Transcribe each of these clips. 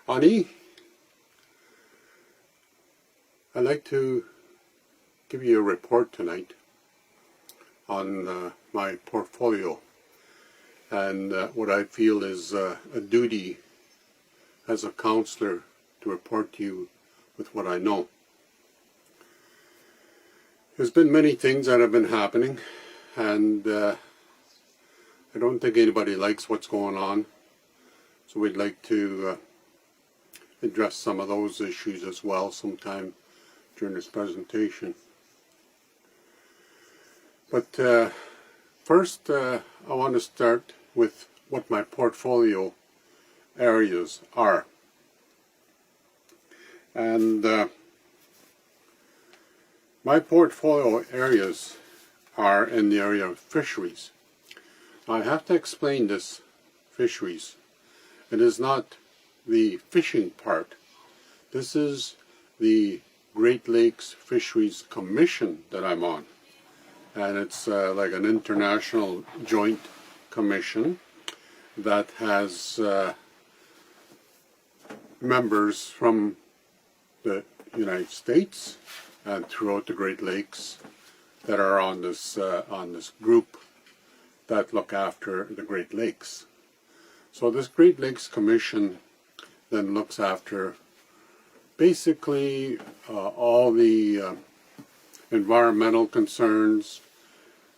Ani, I'd like to give you a report tonight on my portfolio and what I feel is a duty as a councillor to report to you with what I know. There's been many things that have been happening, and I don't think anybody likes what's going on, so we'd like to address some of those issues as well sometime during this presentation. But first I want to start with what my portfolio areas are. And my portfolio areas are in the area of fisheries. I have to explain this fisheries. It is not the fishing part. This is the Great Lakes Fisheries Commission that I'm on. And it's like an international joint commission that has members from the United States and throughout the Great Lakes that are on this group that look after the Great Lakes. So this Great Lakes Commission then looks after basically all the environmental concerns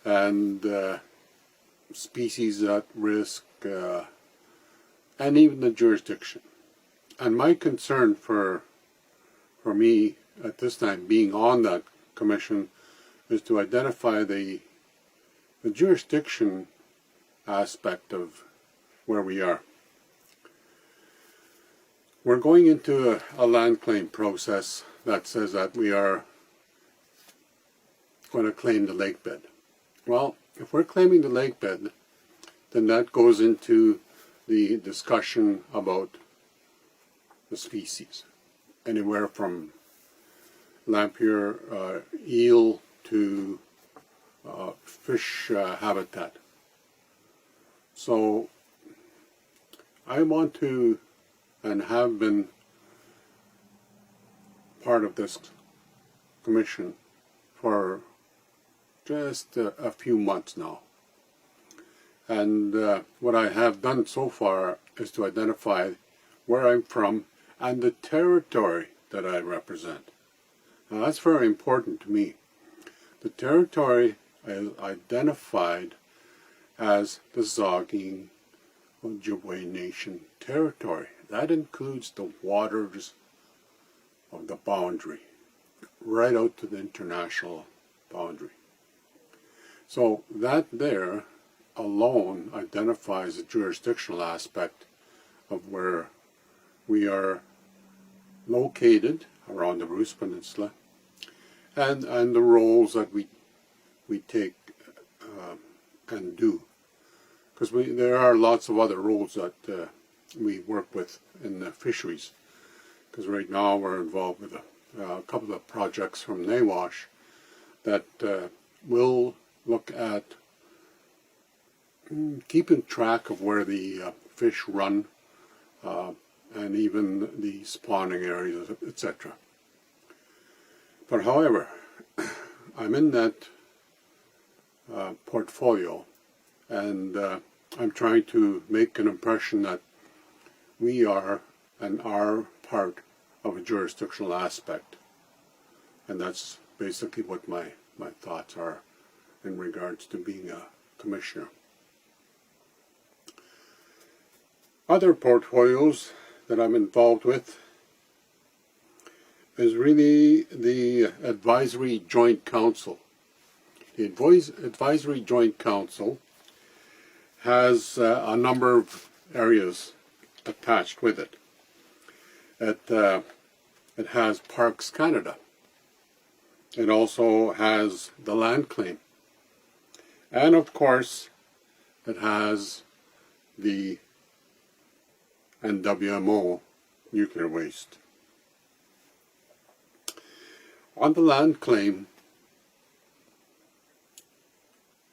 and species at risk and even the jurisdiction. And my concern for me at this time being on that commission is to identify the jurisdiction aspect of where we are. We're going into a land claim process that says that we are going to claim the lake bed. Well, if we're claiming the lake bed, then that goes into the discussion about the species, anywhere from lamprey eel to fish habitat. So I want to and have been part of this commission for just a few months now. And what I have done so far is to identify where I'm from and the territory that I represent. Now that's very important to me. The territory is identified as the Saugeen Ojibwe Nation territory. That includes the waters of the boundary, right out to the international boundary. So that there alone identifies the jurisdictional aspect of where we are located around the Bruce Peninsula and the roles that we take and do. Because there are lots of other roles that we work with in the fisheries. Because right now we're involved with a couple of projects from NAWASH that will look at keeping track of where the fish run and even the spawning areas, etc. But however, I'm in that portfolio, and I'm trying to make an impression that we are and are part of a jurisdictional aspect. And that's basically what my thoughts are in regards to being a commissioner. Other portfolios that I'm involved with is really the Advisory Joint Council. The Advisory Joint Council has a number of areas attached with it. It has Parks Canada. It also has the land claim. And of course, it has the NWMO nuclear waste. On the land claim,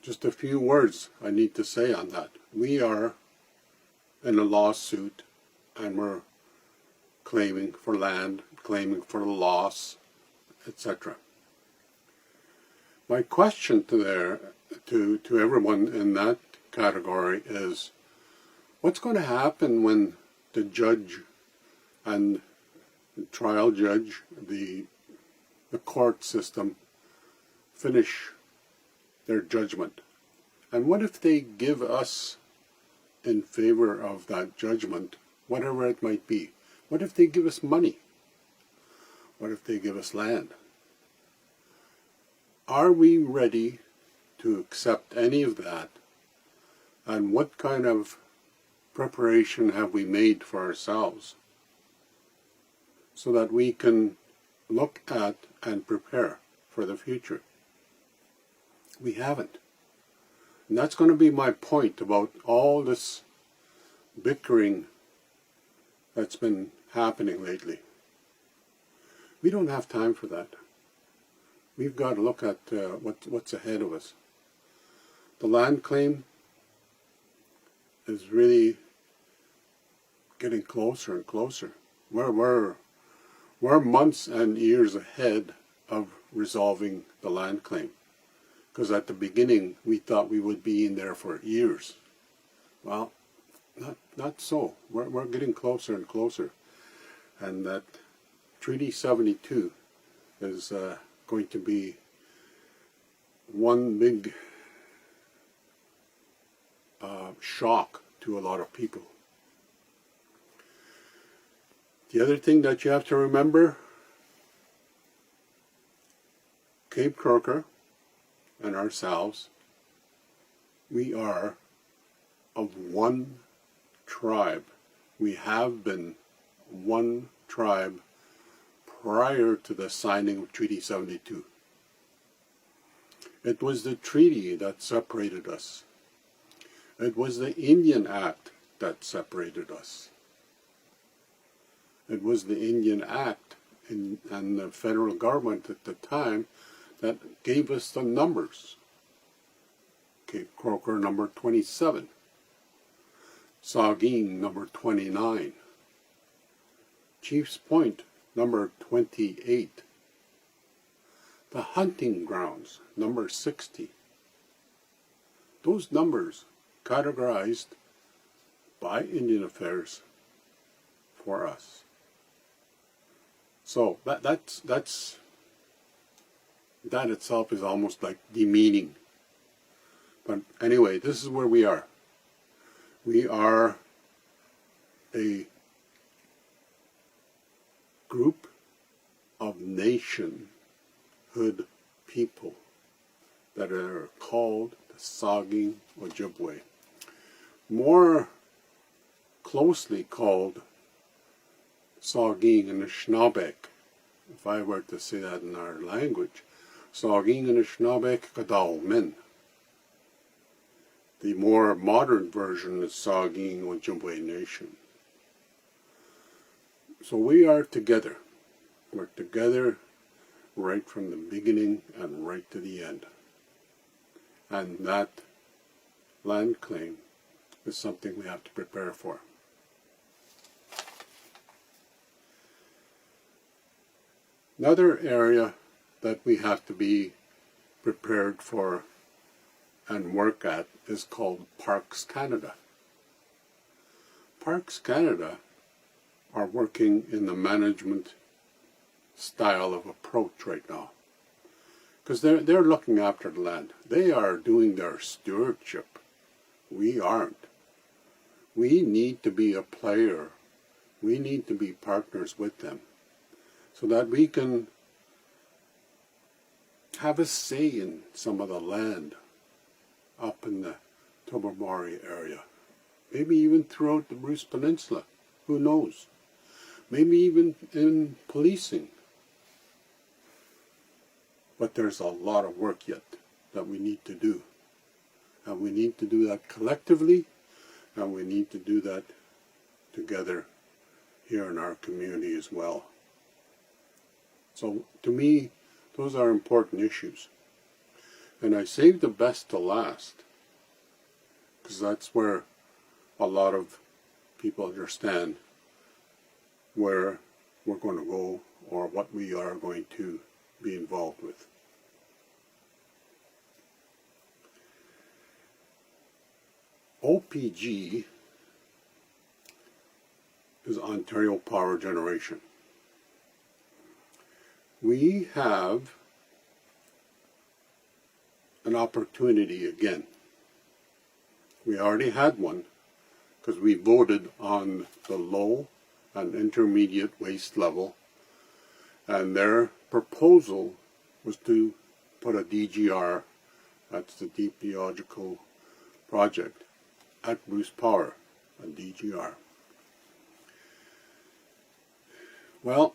just a few words I need to say on that. We are in a lawsuit and we're claiming for land, claiming for the loss, etc. My question to everyone in that category is, what's going to happen when the judge and the trial judge, the court system, finish their judgment? And what if they give us, in favor of that judgment, whatever it might be? What if they give us money? What if they give us land? Are we ready to accept any of that? And what kind of preparation have we made for ourselves so that we can look at and prepare for the future? We haven't. And that's going to be my point about all this bickering that's been happening lately. We don't have time for that. We've got to look at what's ahead of us. The land claim is really getting closer and closer. We're months and years ahead of resolving the land claim. Because at the beginning we thought we would be in there for years. Well, not so. We're getting closer and closer. And that Treaty 72 is going to be one big shock to a lot of people. The other thing that you have to remember, Cape Croker and ourselves, we are of one tribe. We have been one tribe prior to the signing of Treaty 72. It was the treaty that separated us. It was the Indian Act that separated us. It was the Indian Act and the federal government at the time that gave us the numbers. Cape Croker number 27, Saugeen number 29, Chiefs Point number 28, the hunting grounds number 60. Those numbers categorized by Indian Affairs for us. So that itself is almost like demeaning. But anyway, this is where we are. We are a group of nationhood people that are called the Saugeen Ojibwe. More closely called Saugeen Anishinaabe, if I were to say that in our language. Saugeen Anishinaabe Kadalmin. The more modern version is Saugeen Ojibwe Nation. So we are together. We're together right from the beginning and right to the end. And that land claim is something we have to prepare for. Another area that we have to be prepared for and work at is called Parks Canada. Parks Canada are working in the management style of approach right now. Because they're looking after the land. They are doing their stewardship. We aren't. We need to be a player. We need to be partners with them, so that we can have a say in some of the land up in the Tobermory area. Maybe even throughout the Bruce Peninsula. Who knows? Maybe even in policing. But there's a lot of work yet that we need to do. And we need to do that collectively, and we need to do that together here in our community as well. So to me, those are important issues. And I saved the best to last, because that's where a lot of people understand where we're going to go or what we are going to be involved with. OPG is Ontario Power Generation. We have an opportunity again. We already had one because we voted on the low and intermediate waste level, and their proposal was to put a DGR, that's the Deep Geological Project, at Bruce Power, a DGR. Well,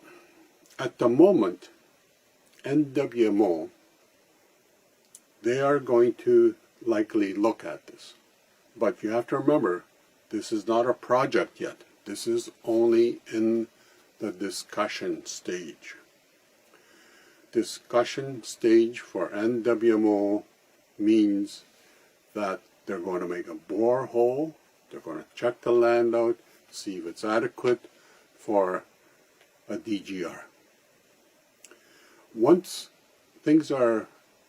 at the moment, NWMO, they are going to likely look at this. But you have to remember, this is not a project yet. This is only in the discussion stage. Discussion stage for NWMO means that they're going to make a borehole, they're going to check the land out, see if it's adequate for a DGR. Once things are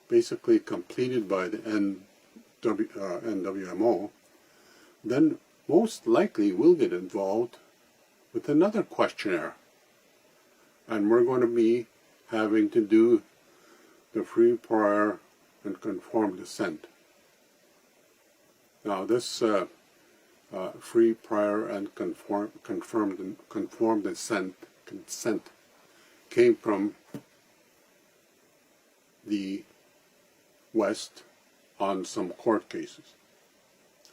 basically completed by the NWMO, then most likely we'll get involved with another questionnaire. And we're going to be having to do the free, prior, and conformed assent. Now this free, prior, and conformed assent consent came from the West on some court cases.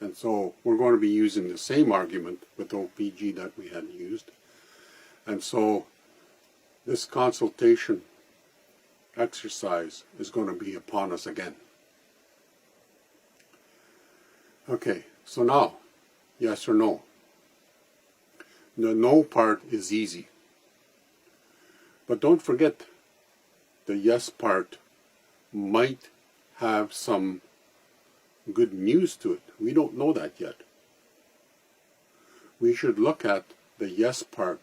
And so we're going to be using the same argument with OPG that we had used. And so this consultation exercise is going to be upon us again. Okay, so now, yes or no? The no part is easy. But don't forget, the yes part might have some good news to it. We don't know that yet. We should look at the yes part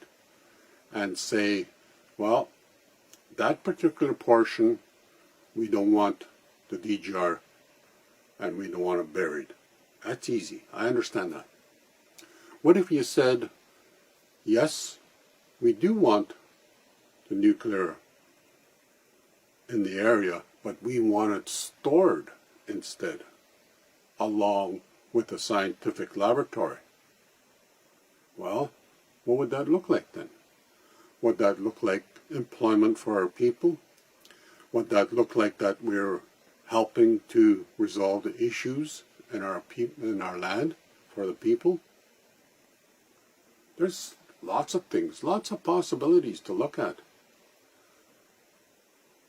and say, well, that particular portion, we don't want the DGR and we don't want it buried. That's easy. I understand that. What if you said, yes, we do want the nuclear in the area, but we want it stored instead, along with the scientific laboratory? Well, what would that look like then? Would that look like employment for our people? Would that look like that we're helping to resolve the issues in our land for the people? There's lots of things, lots of possibilities to look at.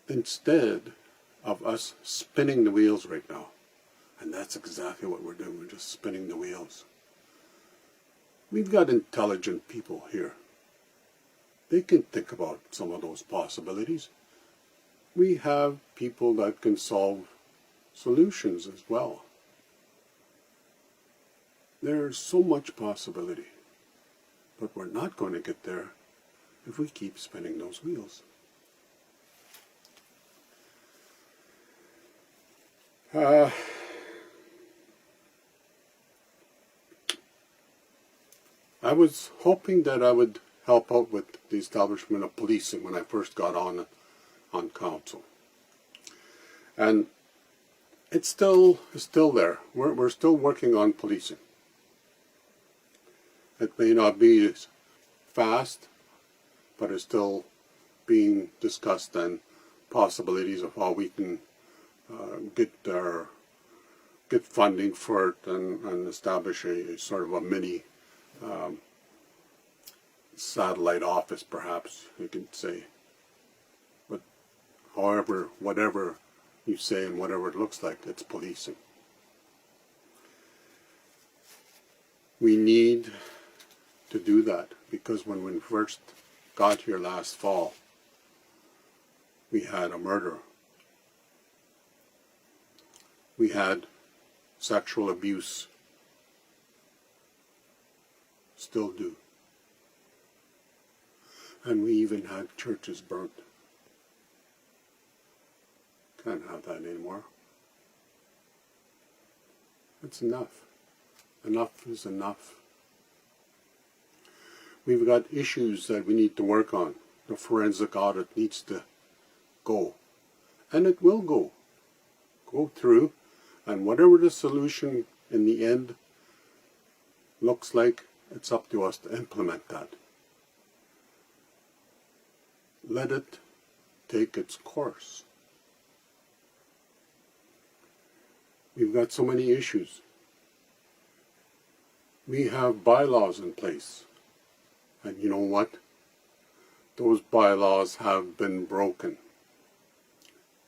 Instead of us spinning the wheels right now. And that's exactly what we're doing. We're just spinning the wheels. We've got intelligent people here. They can think about some of those possibilities. We have people that can solve solutions as well. There's so much possibility. But we're not going to get there if we keep spinning those wheels. I was hoping that I would help out with the establishment of policing when I first got on council. And it's still there. We're still working on policing. It may not be as fast, but it's still being discussed, and possibilities of how we can get funding for it and establish a sort of a mini satellite office, perhaps you could say. But however, whatever you say and whatever it looks like, it's policing. We need to do that because when we first got here last fall, we had a murder. We had sexual abuse. Still do. And we even had churches burnt. Can't have that anymore. It's enough. Enough is enough. We've got issues that we need to work on. The forensic audit needs to go. And it will go. Go through. And whatever the solution in the end looks like, it's up to us to implement that. Let it take its course. We've got so many issues. We have bylaws in place. And you know what? Those bylaws have been broken.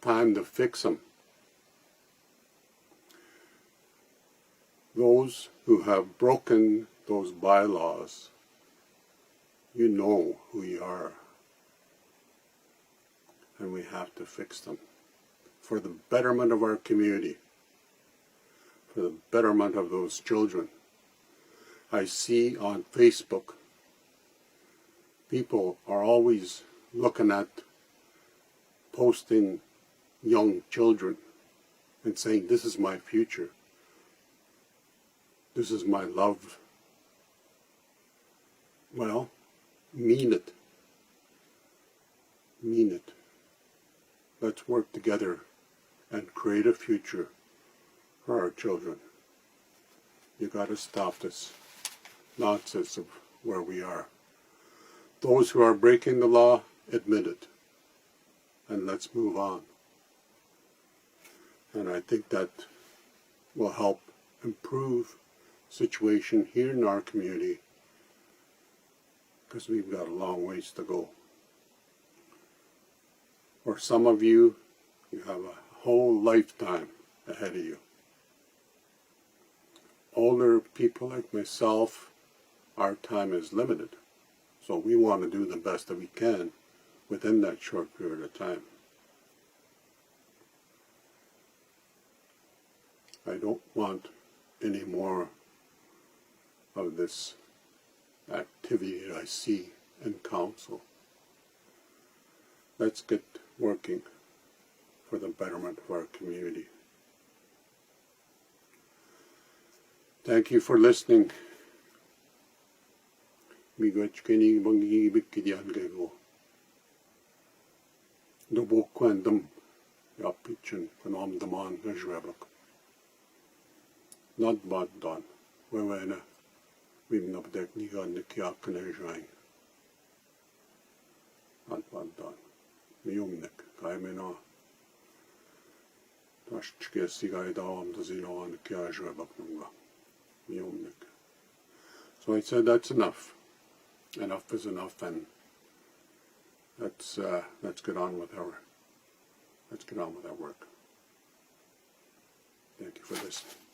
Time to fix them. Those who have broken those bylaws, you know who you are. And we have to fix them. For the betterment of our community. For the betterment of those children. I see on Facebook, people are always looking at posting young children and saying, this is my future. This is my love. Well, mean it. Mean it. Let's work together and create a future for our children. You got to stop this nonsense of where we are. Those who are breaking the law, admit it. And let's move on. And I think that will help improve situation here in our community, because we've got a long ways to go. For some of you, you have a whole lifetime ahead of you. Older people like myself, our time is limited. So we want to do the best that we can within that short period of time. I don't want any more of this activity that I see in council. Let's get working for the betterment of our community. Thank you for listening. Miigwech kening bangigibik kidian gego. Dubo kwendam yapichin kanom daman najrebak. Not bad done. Wewena wimnabdek nigan nikiak kanajay. Not bad done. Miyumnik kaimena. Tashchke sigay daam dazino an kiajrebak nunga. Miyumnik. So I said that's enough. Enough is enough, and let's get on with our work. Thank you for listening.